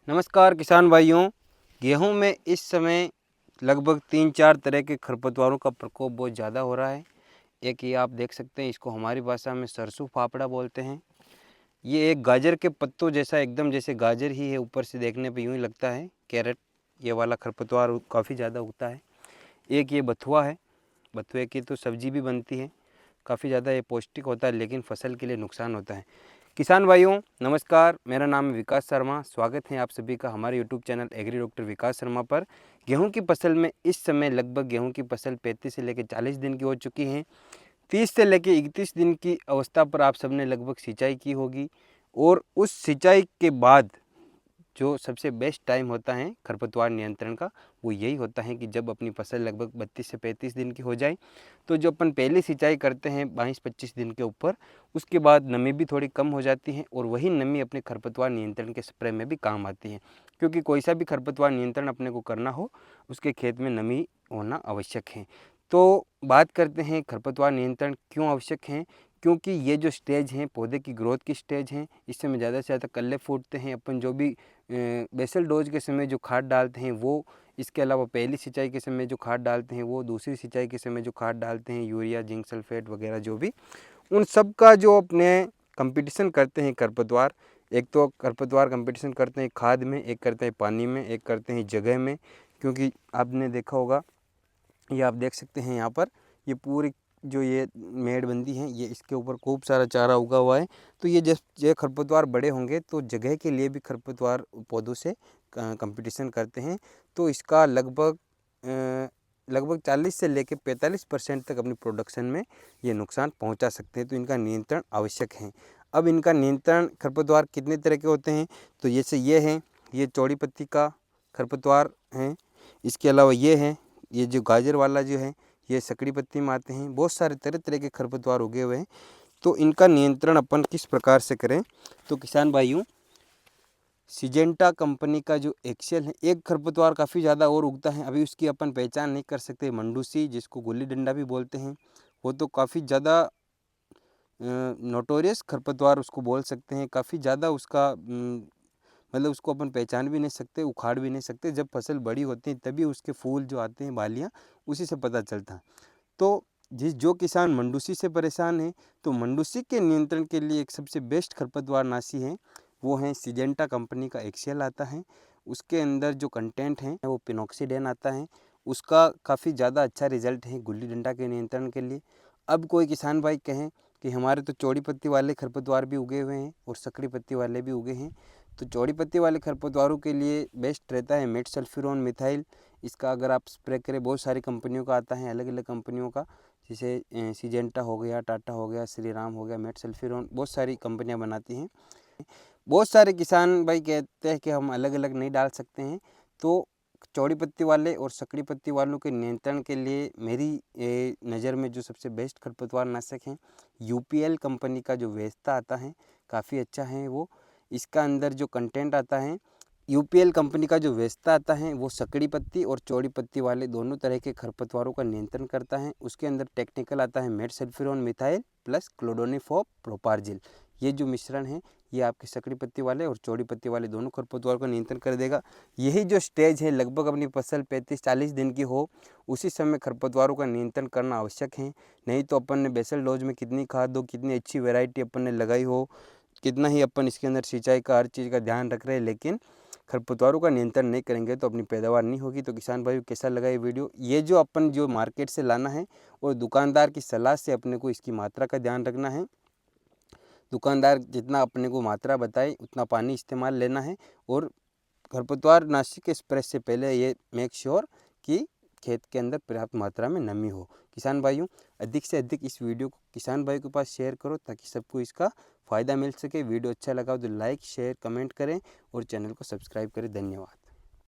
नमस्कार किसान भाइयों। गेहूं में इस समय लगभग 3-4 तरह के खरपतवारों का प्रकोप बहुत ज़्यादा हो रहा है। एक ये आप देख सकते हैं, इसको हमारी भाषा में सरसों फाफड़ा बोलते हैं। ये एक गाजर के पत्तों जैसा, एकदम जैसे गाजर ही है, ऊपर से देखने पे यूँ ही लगता है कैरेट। ये वाला खरपतवार काफ़ी ज़्यादा उगता है। एक ये बथुआ है, बथुए की तो सब्जी भी बनती है, काफ़ी ज़्यादा ये पौष्टिक होता है, लेकिन फसल के लिए नुकसान होता है। किसान भाइयों नमस्कार, मेरा नाम है विकास शर्मा। स्वागत है आप सभी का हमारे यूट्यूब चैनल एग्री डॉक्टर विकास शर्मा पर। गेहूं की फसल में इस समय लगभग गेहूं की फसल 35 से लेकर 40 दिन की हो चुकी है। 30 से लेकर 31 दिन की अवस्था पर आप सबने लगभग सिंचाई की होगी, और उस सिंचाई के बाद जो सबसे बेस्ट टाइम होता है खरपतवार नियंत्रण का, वो यही होता है कि जब अपनी फसल लगभग 32 से 35 दिन की हो जाए, तो जो अपन पहली सिंचाई करते हैं 22-25 दिन के ऊपर, उसके बाद नमी भी थोड़ी कम हो जाती है, और वही नमी अपने खरपतवार नियंत्रण के स्प्रे में भी काम आती है। क्योंकि कोई सा भी खरपतवार नियंत्रण अपने को करना हो, उसके खेत में नमी होना आवश्यक है। तो बात करते हैं खरपतवार नियंत्रण क्यों आवश्यक है। क्योंकि ये जो स्टेज हैं पौधे की ग्रोथ की स्टेज हैं, इस समय ज़्यादा से ज़्यादा कल्ले फूटते हैं। अपन जो भी बेसल डोज के समय जो खाद डालते हैं वो, इसके अलावा पहली सिंचाई के समय जो खाद डालते हैं वो, दूसरी सिंचाई के समय जो खाद डालते हैं यूरिया जिंक सल्फेट वगैरह जो भी, उन सब का जो अपने कंपटीशन करते हैं खरपतवार। एक तो खरपतवार कंपटीशन करते हैं खाद में, एक करते हैं पानी में, एक करते हैं जगह में। क्योंकि आपने देखा होगा, ये आप देख सकते हैं यहाँ पर, ये पूरी जो ये मेड़बंदी है, ये इसके ऊपर खूब सारा चारा उगा हुआ है। तो ये जब ये खरपतवार बड़े होंगे तो जगह के लिए भी खरपतवार पौधों से कंपटीशन करते हैं। तो इसका लगभग 40 से लेकर 45% तक अपनी प्रोडक्शन में ये नुकसान पहुंचा सकते हैं। तो इनका नियंत्रण आवश्यक है। अब इनका नियंत्रण खरपतवार कितने तरह के होते हैं, तो जैसे ये हैं, ये चौड़ी पत्ती का खरपतवार हैं। इसके अलावा ये जो गाजर वाला जो है, ये सकड़ी पत्ती में आते हैं। बहुत सारे तरह तरह के खरपतवार उगे हुए हैं। तो इनका नियंत्रण अपन किस प्रकार से करें, तो किसान भाइयों, सिजेंटा कंपनी का जो एक्सेल है, एक खरपतवार काफ़ी ज़्यादा और उगता है, अभी उसकी अपन पहचान नहीं कर सकते, मंडूसी, जिसको गुल्ली डंडा भी बोलते हैं। वो तो काफ़ी ज़्यादा नोटोरियस खरपतवार उसको बोल सकते हैं। काफ़ी ज़्यादा उसका मतलब उसको अपन पहचान भी नहीं सकते, उखाड़ भी नहीं सकते। जब फसल बड़ी होती है तभी उसके फूल जो आते हैं, बालियाँ, उसी से पता चलता है। तो जो किसान मंडूसी से परेशान है, तो मंडूसी के नियंत्रण के लिए एक सबसे बेस्ट खरपतवार नाशी है, वो है सिजेंटा कंपनी का एक्सेल आता है। उसके अंदर जो कंटेंट है वो पिनॉक्सीडेन आता है। उसका काफ़ी ज़्यादा अच्छा रिजल्ट है गुल्ली डंडा के नियंत्रण के लिए। अब कोई किसान भाई कहें कि हमारे तो चौड़ी पत्ती वाले खरपतवार भी उगे हुए हैं और सकड़ी पत्ती वाले भी उगे हैं, तो चौड़ी पत्ती वाले खरपतवारों के लिए बेस्ट रहता है मेट सल्फ्यूरोन मिथाइल। इसका अगर आप स्प्रे करें, बहुत सारी कंपनियों का आता है, अलग अलग कंपनियों का, जैसे सिजेंटा हो गया, टाटा हो गया, श्री राम हो गया, मेट सल्फ्यूरोन, बहुत सारी कंपनियां बनाती हैं। बहुत सारे किसान भाई कहते हैं कि हम अलग अलग नहीं डाल सकते हैं। तो चौड़ी पत्ती वाले और सकड़ी पत्ती वालों के नियंत्रण के लिए मेरी नज़र में जो सबसे बेस्ट खरपतवार नाशक हैं, यूपीएल कंपनी का जो वेस्ता आता है, काफ़ी अच्छा है वो। इसका अंदर जो कंटेंट आता है, यूपीएल कंपनी का जो वेस्ता आता है, वो सकड़ी पत्ती और चौड़ी पत्ती वाले दोनों तरह के खरपतवारों का नियंत्रण करता है। उसके अंदर टेक्निकल आता है मेट सल्फ्यूरोन मिथाइल प्लस क्लोडोनिफॉप प्रोपार्जिल। ये जो मिश्रण है, ये आपके सकड़ी पत्ती वाले और चौड़ी पत्ती वाले दोनों खरपतवार को नियंत्रण कर देगा। यही जो स्टेज है, लगभग अपनी फसल 35-40 दिन की हो, उसी समय खरपतवारों का नियंत्रण करना आवश्यक है। नहीं तो अपन ने बेसल डोज में कितनी खाद हो, कितनी अच्छी वैरायटी अपन ने लगाई हो, कितना ही अपन इसके अंदर सिंचाई का हर चीज़ का ध्यान रख रहे हैं, लेकिन खरपतवारों का नियंत्रण नहीं करेंगे तो अपनी पैदावार नहीं होगी। तो किसान भाई कैसा लगा ये वीडियो, ये जो अपन जो मार्केट से लाना है और दुकानदार की सलाह से अपने को इसकी मात्रा का ध्यान रखना है। दुकानदार जितना अपने को मात्रा बताए उतना पानी इस्तेमाल लेना है, और खरपतवार नाशी के स्प्रे से पहले ये मेक श्योर कि खेत के अंदर पर्याप्त मात्रा में नमी हो। किसान भाइयों, अधिक से अधिक इस वीडियो को किसान भाई के पास शेयर करो ताकि सबको इसका फ़ायदा मिल सके। वीडियो अच्छा लगा तो लाइक शेयर कमेंट करें और चैनल को सब्सक्राइब करें। धन्यवाद।